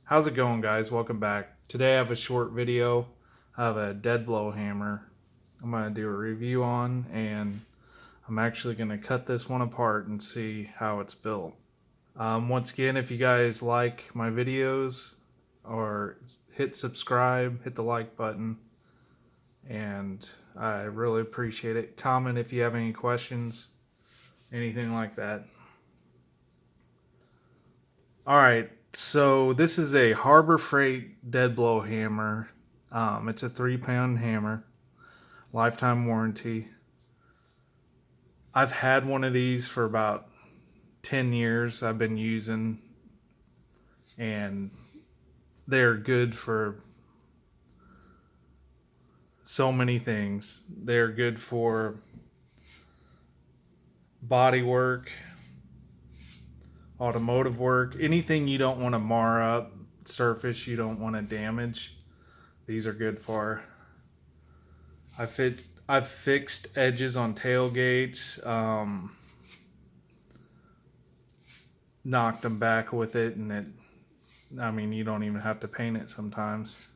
How's it going, guys? Welcome back. Today I have a short video of a dead blow hammer I'm going to do a review on, and I'm actually going to cut this one apart and see how it's built. Once again, if you guys like my videos, or hit subscribe, hit the like button, and I really appreciate it. Comment if you have any questions, anything like that. Alright, so this is a Harbor Freight dead blow hammer. It's a 3-pound hammer, lifetime warranty. I've had one of these for about 10 years I've been using, and they're good for so many things. They're good for body work, automotive work, anything you don't want to mar up, surface you don't want to damage. These are good for. I've fixed edges on tailgates, knocked them back with it, and you don't even have to paint it sometimes.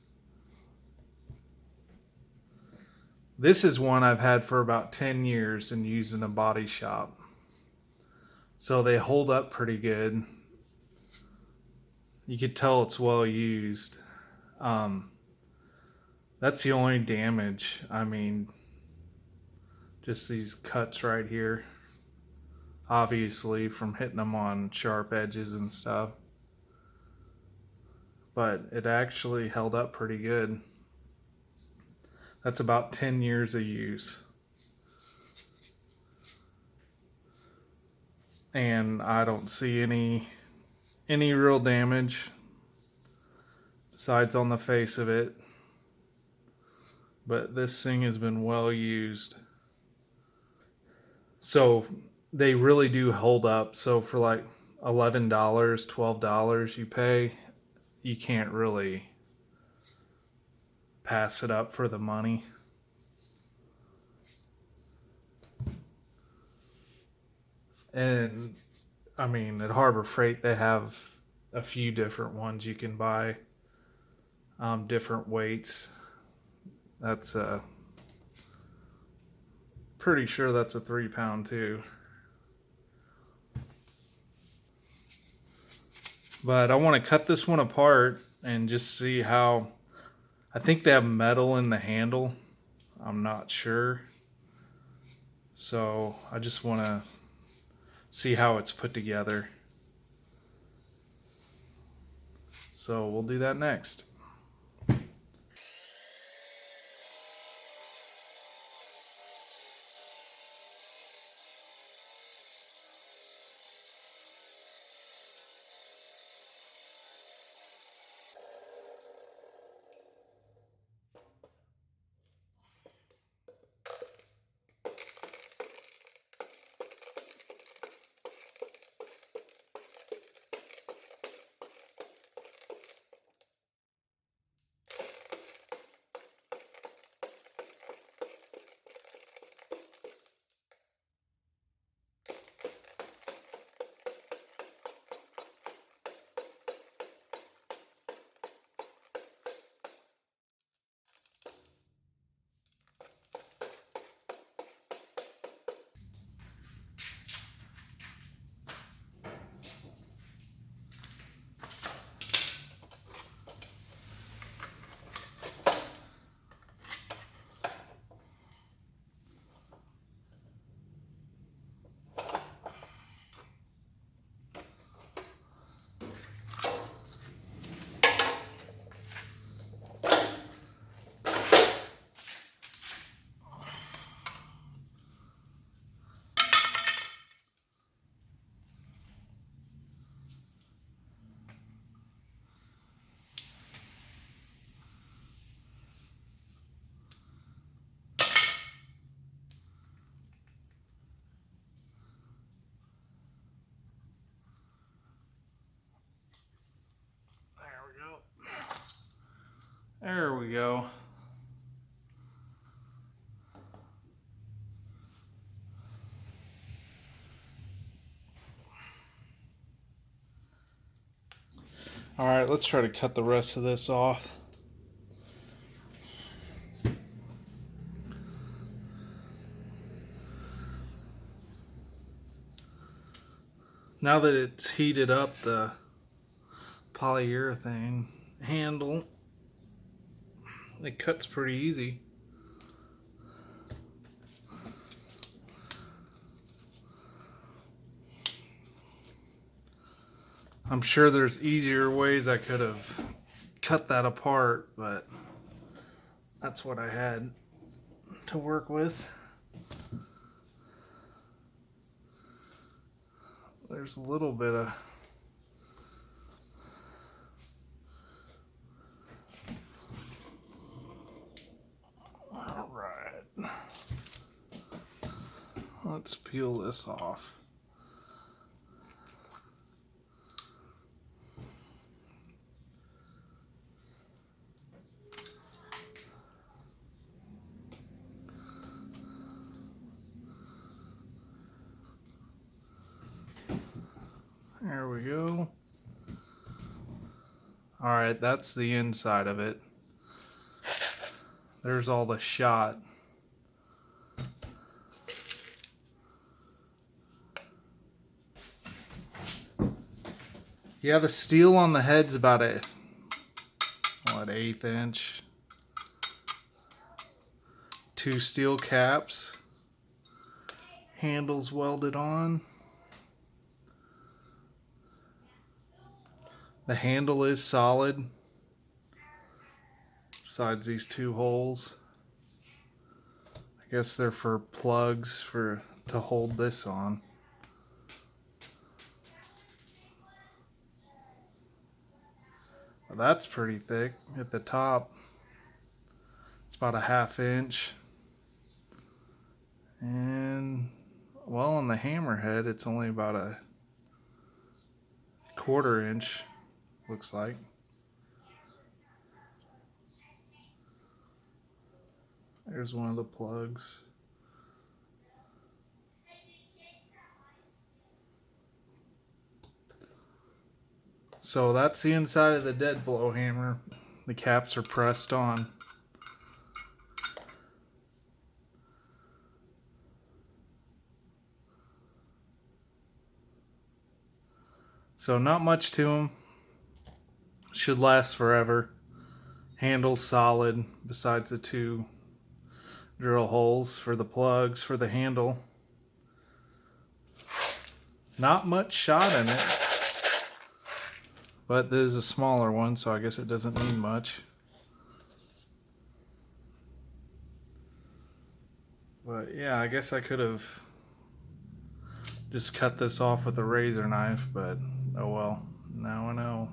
This is one I've had for about 10 years and used in a body shop. So they hold up pretty good. You could tell it's well used. That's the only damage. Just these cuts right here. Obviously from hitting them on sharp edges and stuff. But it actually held up pretty good. That's about 10 years of use. And I don't see any real damage besides on the face of it. But this thing has been well used. So they really do hold up. So for like $11, $12 you pay, you can't really pass it up for the money. And at Harbor Freight they have a few different ones you can buy, different weights. That's pretty sure that's a 3-pound too. But I want to cut this one apart and just see how. I think they have metal in the handle. I'm not sure. So I just want to see how it's put together. So we'll do that next. Alright, let's try to cut the rest of this off. Now that it's heated up, the polyurethane handle, it cuts pretty easy. I'm sure there's easier ways I could have cut that apart, but that's what I had to work with. There's a little bit of alright. Let's peel this off. There we go. Alright, that's the inside of it. There's all the shot. Yeah, the steel on the head's about a, what, 1/8 inch. 2 steel caps. Handles welded on. The handle is solid, besides these 2 holes. I guess they're for plugs to hold this on. Well, that's pretty thick at the top. It's about a 1/2 inch. And, well, on the hammerhead, it's only about a 1/4 inch. Looks like. There's one of the plugs. So that's the inside of the dead blow hammer. The caps are pressed on. So not much to them. Should last forever. Handle's solid, besides the 2 drill holes for the plugs for the handle. Not much shot in it, but this is a smaller one, so I guess it doesn't mean much. But yeah, I guess I could have just cut this off with a razor knife, but oh well, now I know.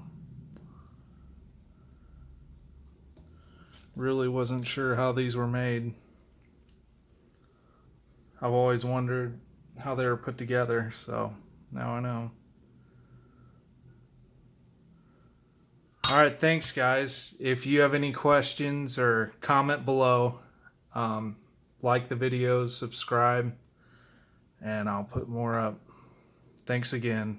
Really wasn't sure how these were made. I've always wondered how they were put together, so now I know. Alright, thanks guys. If you have any questions or comment below, like the videos, subscribe, and I'll put more up. Thanks again.